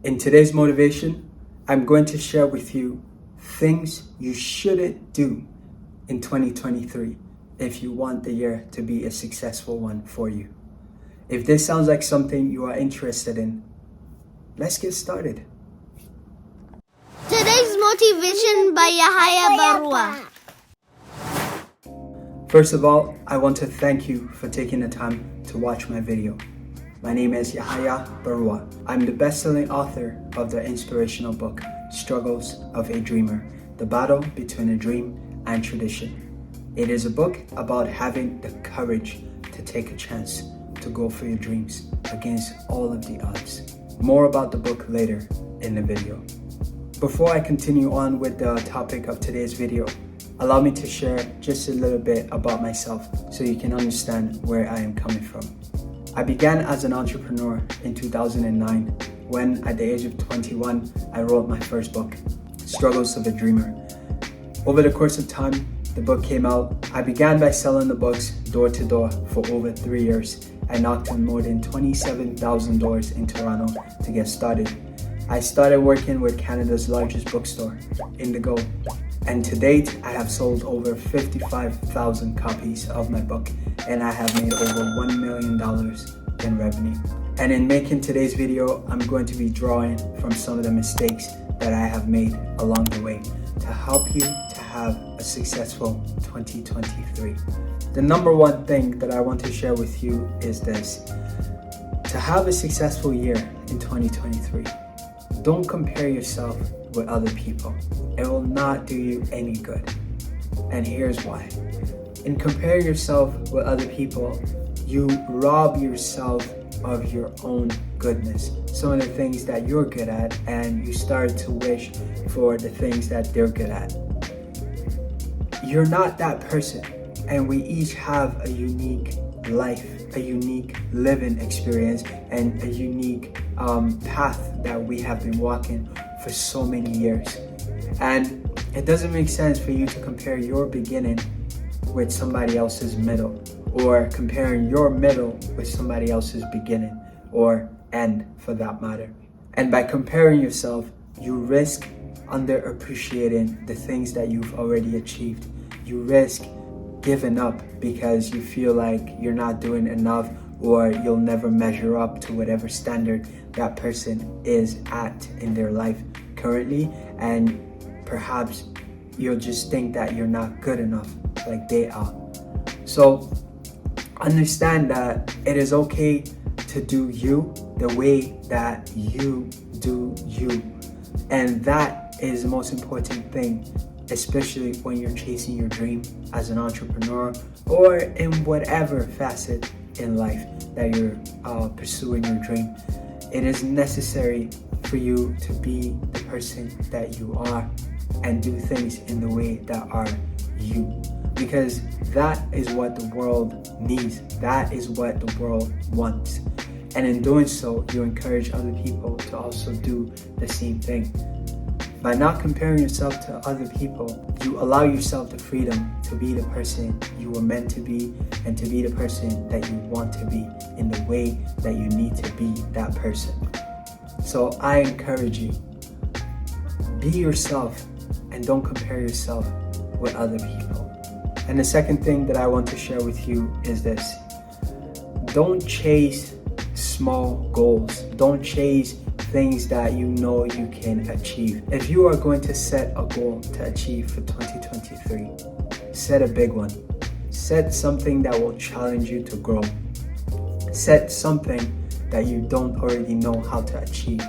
In today's motivation, I'm going to share with you things you shouldn't do in 2023 if you want the year to be a successful one for you. If this sounds like something you are interested in, let's get started. Today's motivation by Yahaya B. First of all, I want to thank you for taking the time to watch my video. My name is Yahaya B. I'm the best-selling author of the inspirational book, Struggles of a Dreamer, The Battle Between a Dream and Tradition. It is a book about having the courage to take a chance to go for your dreams against all of the odds. More about the book later in the video. Before I continue on with the topic of today's video, allow me to share just a little bit about myself so you can understand where I am coming from. I began as an entrepreneur in 2009 when, at the age of 21, I wrote my first book, Struggles of a Dreamer. Over the course of time, the book came out. I began by selling the books door to door for over 3 years. I knocked on more than 27,000 doors in Toronto to get started. I started working with Canada's largest bookstore, Indigo, and to date, I have sold over 55,000 copies of my book, and I have made over $1 million in revenue. And in making today's video, I'm going to be drawing from some of the mistakes that I have made along the way to help you to have a successful 2023. The number one thing that I want to share with you is this. To have a successful year in 2023, don't compare yourself with other people. It will not do you any good. And here's why. In comparing yourself with other people, you rob yourself of your own goodness. Some of the things that you're good at, and you start to wish for the things that they're good at. You're not that person, and we each have a unique life, a unique living experience, and a unique path that we have been walking for so many years. And it doesn't make sense for you to compare your beginning with somebody else's middle, or comparing your middle with somebody else's beginning or end for that matter. And by comparing yourself, you risk underappreciating the things that you've already achieved. You risk giving up because you feel like you're not doing enough, or you'll never measure up to whatever standard that person is at in their life currently, and perhaps you'll just think that you're not good enough like they are. So understand that it is okay to do you the way that you do you, and that is the most important thing, especially when you're chasing your dream as an entrepreneur or in whatever facet in life that you're pursuing your dream. It is necessary for you to be the person that you are and do things in the way that are you, because that is what the world needs. That is what the world wants. And in doing so, you encourage other people to also do the same thing. By not comparing yourself to other people, you allow yourself the freedom to be the person you were meant to be, and to be the person that you want to be in the way that you need to be that person. So I encourage you, be yourself and don't compare yourself with other people. And the second thing that I want to share with you is this. Don't chase small goals. Don't chase things that you know you can achieve. If you are going to set a goal to achieve for 2023, set a big one. Set something that will challenge you to grow. Set something that you don't already know how to achieve,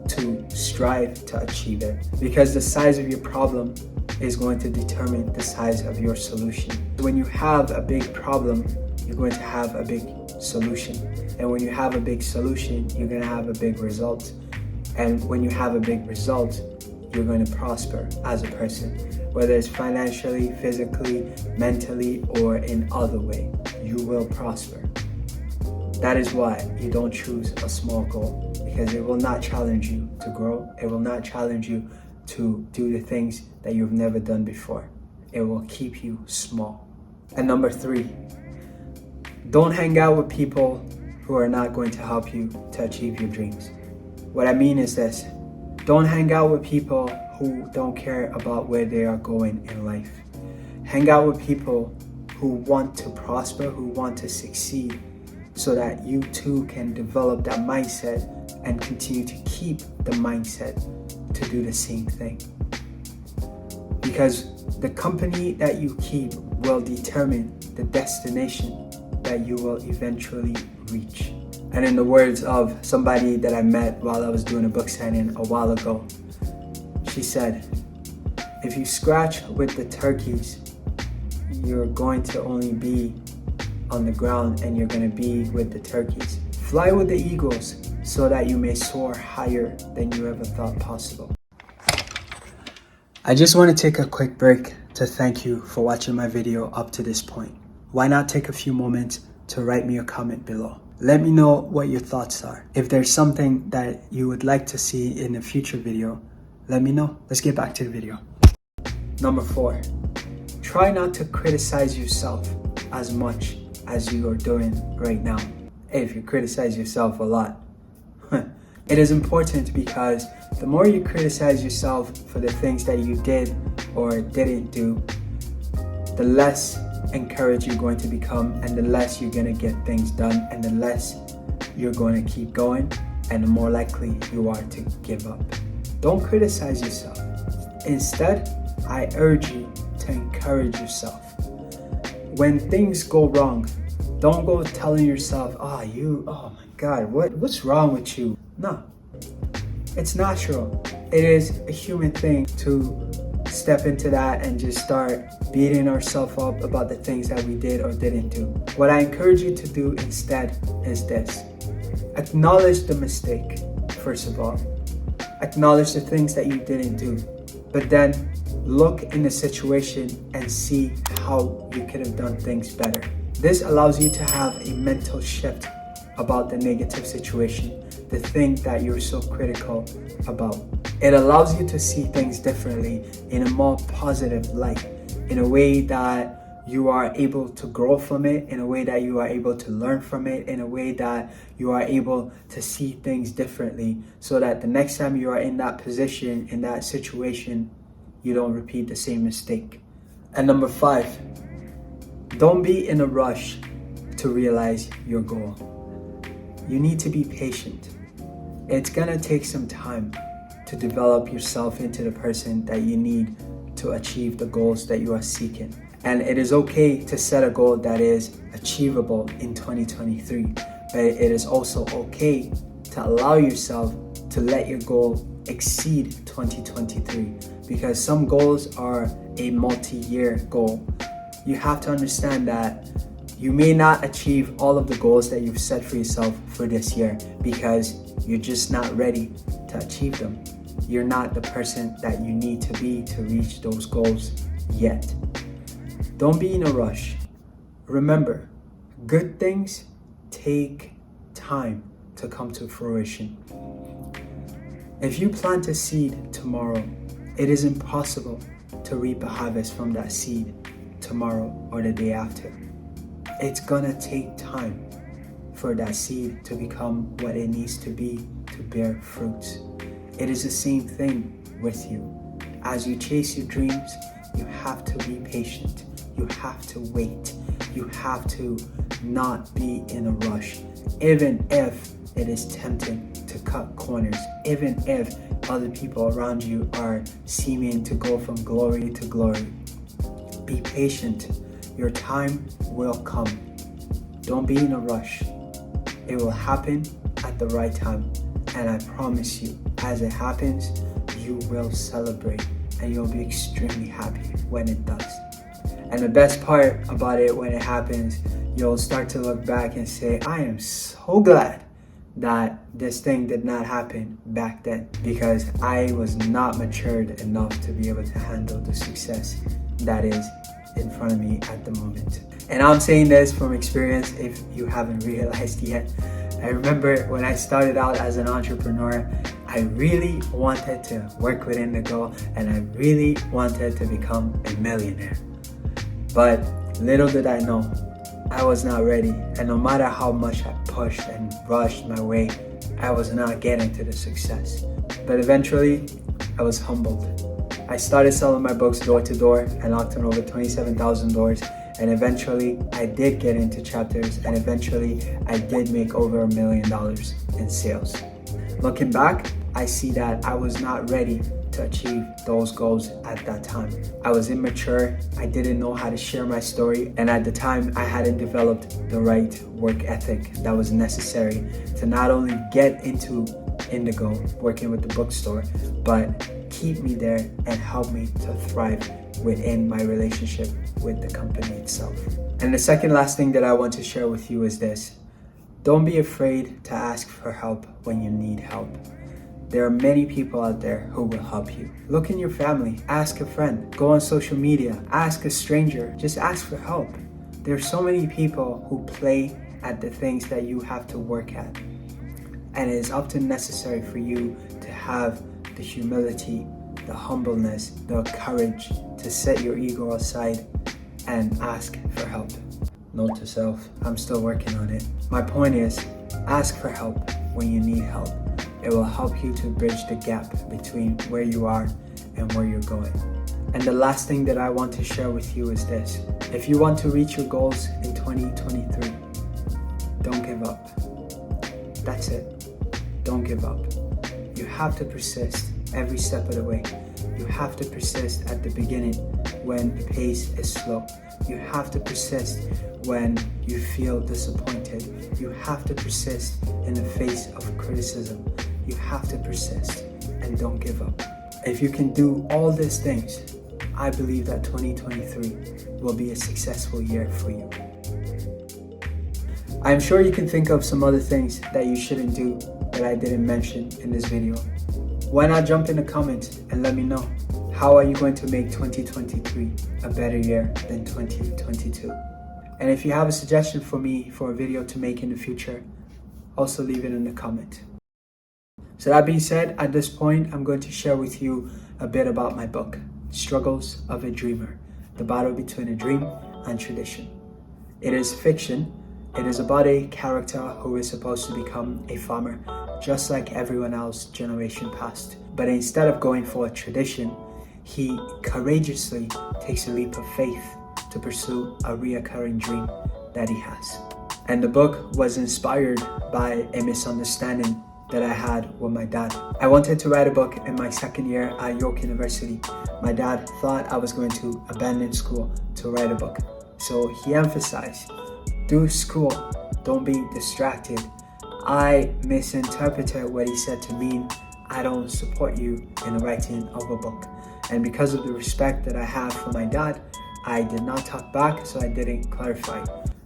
to strive to achieve it. Because the size of your problem is going to determine the size of your solution. When you have a big problem, you're going to have a big solution. And when you have a big solution, you're going to have a big result. And when you have a big result, you're going to prosper as a person, whether it's financially, physically, mentally, or in other way. You will prosper. That is why you don't choose a small goal, because it will not challenge you to grow. It will not challenge you to do the things that you've never done before. It will keep you small. And number 3, don't hang out with people who are not going to help you to achieve your dreams. What I mean is this: don't hang out with people who don't care about where they are going in life. Hang out with people who want to prosper, who want to succeed, so that you too can develop that mindset and continue to keep the mindset to do the same thing. Because the company that you keep will determine the destination that you will eventually reach. And in the words of somebody that I met while I was doing a book signing a while ago, she said, if you scratch with the turkeys, you're going to only be on the ground and you're going to be with the turkeys. Fly with the eagles so that you may soar higher than you ever thought possible. I just want to take a quick break to thank you for watching my video up to this point. Why not take a few moments to write me a comment below? Let me know what your thoughts are. If there's something that you would like to see in a future video, let me know. Let's get back to the video. Number 4, try not to criticize yourself as much as you are doing right now. If you criticize yourself a lot, it is important because the more you criticize yourself for the things that you did or didn't do, the less encouraged you're going to become, and the less you're going to get things done, and the less you're going to keep going, and the more likely you are to give up. Don't criticize yourself. Instead, I urge you to encourage yourself. When things go wrong, don't go telling yourself, oh my God, what's wrong with you? No, it's natural. It is a human thing to step into that and just start beating ourselves up about the things that we did or didn't do. What I encourage you to do instead is this: acknowledge the mistake, first of all. Acknowledge the things that you didn't do, but then look in the situation and see how you could have done things better. This allows you to have a mental shift about the negative situation, the thing that you're so critical about. It allows you to see things differently, in a more positive light, in a way that you are able to grow from it, in a way that you are able to learn from it, in a way that you are able to see things differently, so that the next time you are in that position, in that situation, you don't repeat the same mistake. And number 5, don't be in a rush to realize your goal. You need to be patient. It's gonna take some time to develop yourself into the person that you need to achieve the goals that you are seeking. And it is okay to set a goal that is achievable in 2023, but it is also okay to allow yourself to let your goal exceed 2023, because some goals are a multi-year goal. You have to understand that you may not achieve all of the goals that you've set for yourself for this year because you're just not ready to achieve them. You're not the person that you need to be to reach those goals yet. Don't be in a rush. Remember, good things take time to come to fruition. If you plant a seed tomorrow, it is impossible to reap a harvest from that seed tomorrow or the day after. It's gonna take time for that seed to become what it needs to be to bear fruits. It is the same thing with you. As you chase your dreams, you have to be patient. You have to wait. You have to not be in a rush. Even if it is tempting to cut corners, even if other people around you are seeming to go from glory to glory, be patient. Your time will come. Don't be in a rush. It will happen at the right time. And I promise you, as it happens, you will celebrate and you'll be extremely happy when it does. And the best part about it, when it happens, you'll start to look back and say, I am so glad that this thing did not happen back then, because I was not matured enough to be able to handle the success that is in front of me at the moment. And I'm saying this from experience if you haven't realized yet. I remember when I started out as an entrepreneur, I really wanted to work with Indigo and I really wanted to become a millionaire. But little did I know, I was not ready. And no matter how much I pushed and rushed my way, I was not getting to the success. But eventually, I was humbled. I started selling my books door to door and knocked on over 27,000 doors. And eventually, I did get into chapters, and eventually, I did make over $1 million in sales. Looking back, I see that I was not ready to achieve those goals at that time. I was immature, I didn't know how to share my story, and at the time, I hadn't developed the right work ethic that was necessary to not only get into Indigo, working with the bookstore, but keep me there and help me to thrive within my relationship with the company itself. And the second last thing that I want to share with you is this. Don't be afraid to ask for help when you need help. There are many people out there who will help you. Look in your family, ask a friend, go on social media, ask a stranger, just ask for help. There are so many people who play at the things that you have to work at. And it is often necessary for you to have the humility, the humbleness, the courage to set your ego aside and ask for help. Note to self, I'm still working on it. My point is, ask for help when you need help. It will help you to bridge the gap between where you are and where you're going. And the last thing that I want to share with you is this. If you want to reach your goals in 2023, don't give up. That's it. Don't give up. You have to persist every step of the way. You have to persist at the beginning when the pace is slow. You have to persist when you feel disappointed. You have to persist in the face of criticism. You have to persist and don't give up. If you can do all these things, I believe that 2023 will be a successful year for you. I'm sure you can think of some other things that you shouldn't do that I didn't mention in this video. Why not jump in the comments and let me know? How are you going to make 2023 a better year than 2022? And if you have a suggestion for me for a video to make in the future, also leave it in the comment. So that being said, at this point, I'm going to share with you a bit about my book, Struggles of a Dreamer, the battle between a dream and tradition. It is fiction. It is about a character who is supposed to become a farmer, just like everyone else generation past. But instead of going for a tradition, he courageously takes a leap of faith to pursue a reoccurring dream that he has. And the book was inspired by a misunderstanding that I had with my dad. I wanted to write a book in my second year at York University. My dad thought I was going to abandon school to write a book. So he emphasized, do school, don't be distracted. I misinterpreted what he said to mean, I don't support you in the writing of a book. And because of the respect that I have for my dad, I did not talk back, so I didn't clarify.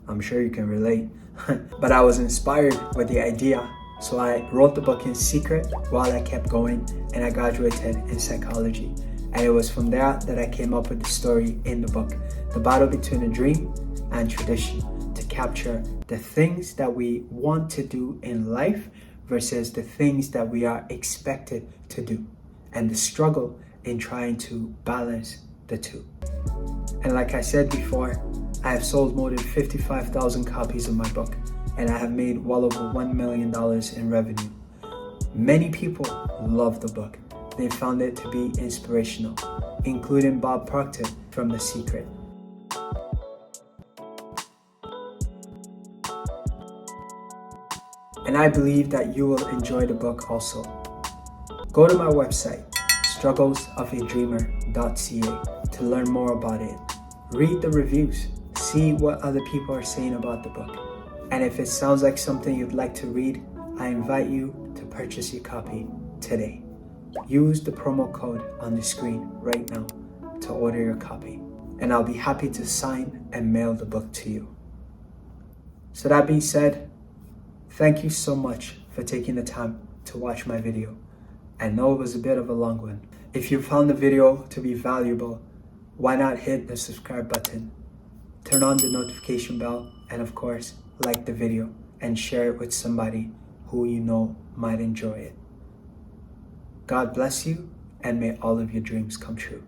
I'm sure you can relate. But I was inspired with the idea, so I wrote the book in secret while I kept going, and I graduated in psychology. And it was from there that I came up with the story in the book, the battle between a dream and tradition, to capture the things that we want to do in life versus the things that we are expected to do, and the struggle in trying to balance the two. And like I said before, I have sold more than 55,000 copies of my book, and I have made well over $1 million in revenue. Many people love the book. They found it to be inspirational, including Bob Proctor from The Secret. And I believe that you will enjoy the book also. Go to my website, strugglesofadreamer.ca, to learn more about it. Read the reviews, see what other people are saying about the book. And if it sounds like something you'd like to read, I invite you to purchase your copy today. Use the promo code on the screen right now to order your copy, and I'll be happy to sign and mail the book to you. So that being said, thank you so much for taking the time to watch my video. I know it was a bit of a long one. If you found the video to be valuable, why not hit the subscribe button, turn on the notification bell, and of course, like the video and share it with somebody who you know might enjoy it. God bless you, and may all of your dreams come true.